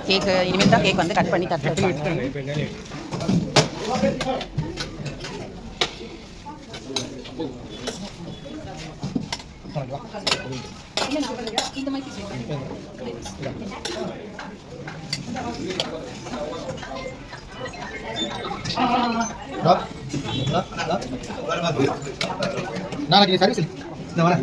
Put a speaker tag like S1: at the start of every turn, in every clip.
S1: Cake இனிமேல் தான் cake வந்து கட் பண்ணி தட்டுறாங்க.
S2: நாளைக்கு சர்வீஸ் இந்த வர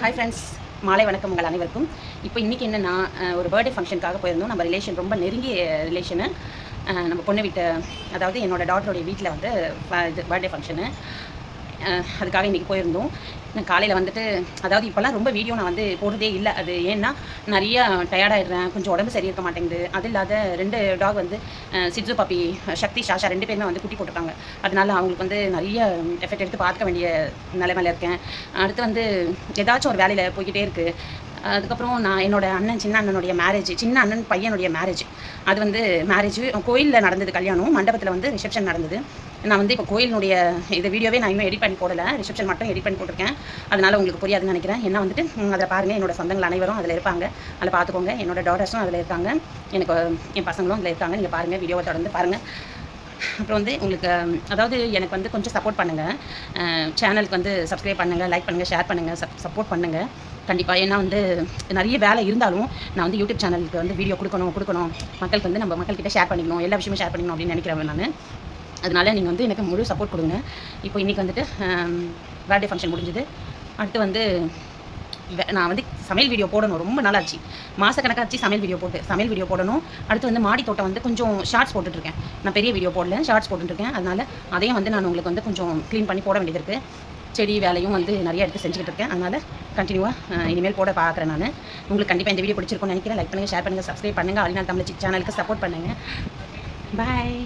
S1: ஹாய் ஃப்ரெண்ட்ஸ், மாலை வணக்கம் உங்கள் அனைவருக்கும். இப்போ இன்றைக்கி என்னென்னா, ஒரு பர்த்டே ஃபங்க்ஷனுக்காக போயிருந்தோம். நம்ம ரிலேஷன், ரொம்ப நெருங்கிய ரிலேஷனு. நம்ம பொண்ணு வீட்டு, அதாவது என்னோடய டாட்டருடைய வீட்டில் வந்து இது பர்த்டே ஃபங்க்ஷனு. அதுக்காக இன்றைக்கி போயிருந்தோம். நான் காலையில் வந்துட்டு, அதாவது இப்போல்லாம் ரொம்ப வீடியோ நான் வந்து போடுறதே இல்லை. அது ஏன்னா நிறையா டயர்டாகிடுறேன், கொஞ்சம் உடம்பு சரி இருக்க மாட்டேங்குது. அது இல்லாத 2 டாக் வந்து சிட்சு பப்பி, சக்தி, சாஷா 2 பேருமே வந்து குட்டி போட்டிருக்காங்க. அதனால அவங்களுக்கு வந்து நிறைய எஃபெக்ட் எடுத்து பார்க்க வேண்டிய நிலைமையில் இருக்கேன். அடுத்து வந்து ஏதாச்சும் ஒரு வேலையில் போய்கிட்டே இருக்குது. அதுக்கப்புறம் நான் என்னோடய அண்ணன், சின்ன அண்ணனுடைய மேரேஜ், சின்ன அண்ணன் பையனுடைய மேரேஜ். அது வந்து மேரேஜ் கோயிலில் நடந்தது, கல்யாணம் மண்டபத்தில் வந்து ரிசப்ஷன் நடந்தது. நான் வந்து இப்போ கோயிலினுடைய இந்த வீடியோவே நான் இன்னும் எடிட் பண்ணி போடலை, ரிசப்ஷன் மட்டும் எடிட் பண்ணி போட்டிருக்கேன். அதனால் உங்களுக்கு புரியாதுன்னு நினைக்கிறேன். ஏன்னா வந்துட்டு அதில் பாருங்கள், என்னோடய சொந்தங்கள் அனைவரும் அதில் இருப்பாங்க, அதில் பார்த்துக்கோங்க. என்னோட டாட்டர்ஸும் அதில் இருக்காங்க, எனக்கு என் பசங்களும் அதில் இருக்காங்க. நீங்கள் பாருங்கள், வீடியோவை தொடர்ந்து பாருங்கள். அப்புறம் வந்து உங்களுக்கு, அதாவது எனக்கு வந்து கொஞ்சம் சப்போர்ட் பண்ணுங்கள். சேனலுக்கு வந்து சப்ஸ்கிரைப் பண்ணுங்கள், லைக் பண்ணுங்கள், ஷேர் பண்ணுங்கள், சப்போர்ட் பண்ணுங்கள் கண்டிப்பாக. ஏன்னா வந்து நிறைய வேலை இருந்தாலும் நான் வந்து யூடியூப் சேனலுக்கு வந்து வீடியோ கொடுக்கணும், மக்களுக்கு வந்து நம்ம மக்கள்கிட்ட ஷேர் பண்ணிக்கணும், எல்லா விஷயமும் ஷேர் பண்ணிக்கணும் அப்படின்னு நினைக்கிறேன் நான். அதனால் நீங்கள் வந்து எனக்கு முழு சப்போர்ட் கொடுங்க. இப்போ இன்றைக்கி வந்துட்டு பர்த்டே ஃபங்க்ஷன் முடிஞ்சுது. அடுத்து வந்து நான் வந்து சமையல் வீடியோ போடணும், ரொம்ப நாளாச்சு, மாதக்கணக்காச்சு சமையல் வீடியோ போடணும். அடுத்து வந்து மாடி தோட்டம் வந்து கொஞ்சம் ஷார்ட்ஸ் போட்டுட்ருக்கேன். நான் பெரிய வீடியோ போடல, ஷார்ட்ஸ் போட்டுட்ருக்கேன். அதனால் அதையும் வந்து நான் உங்களுக்கு வந்து கொஞ்சம் க்ளீன் பண்ணி போட வேண்டியது இருக்குது. செடி வேலையும் வந்து நிறைய எடுத்து செஞ்சுக்கிட்டு இருக்கேன். அதனால் கண்டினியூவாக இனிமேல் போட பார்க்குறேன் நான். உங்களுக்கு கண்டிப்பாக இந்த வீடியோ பிடிச்சிருக்கும்னு நினைக்கிறேன். லைக் பண்ணுங்கள், ஷேர் பண்ணுங்கள், சப்ஸ்கிரைப் பண்ணுங்கள். ஆல் இன் ஆல் தமிழ் சேனலுக்கு சப்போர்ட் பண்ணுங்கள். பாய்.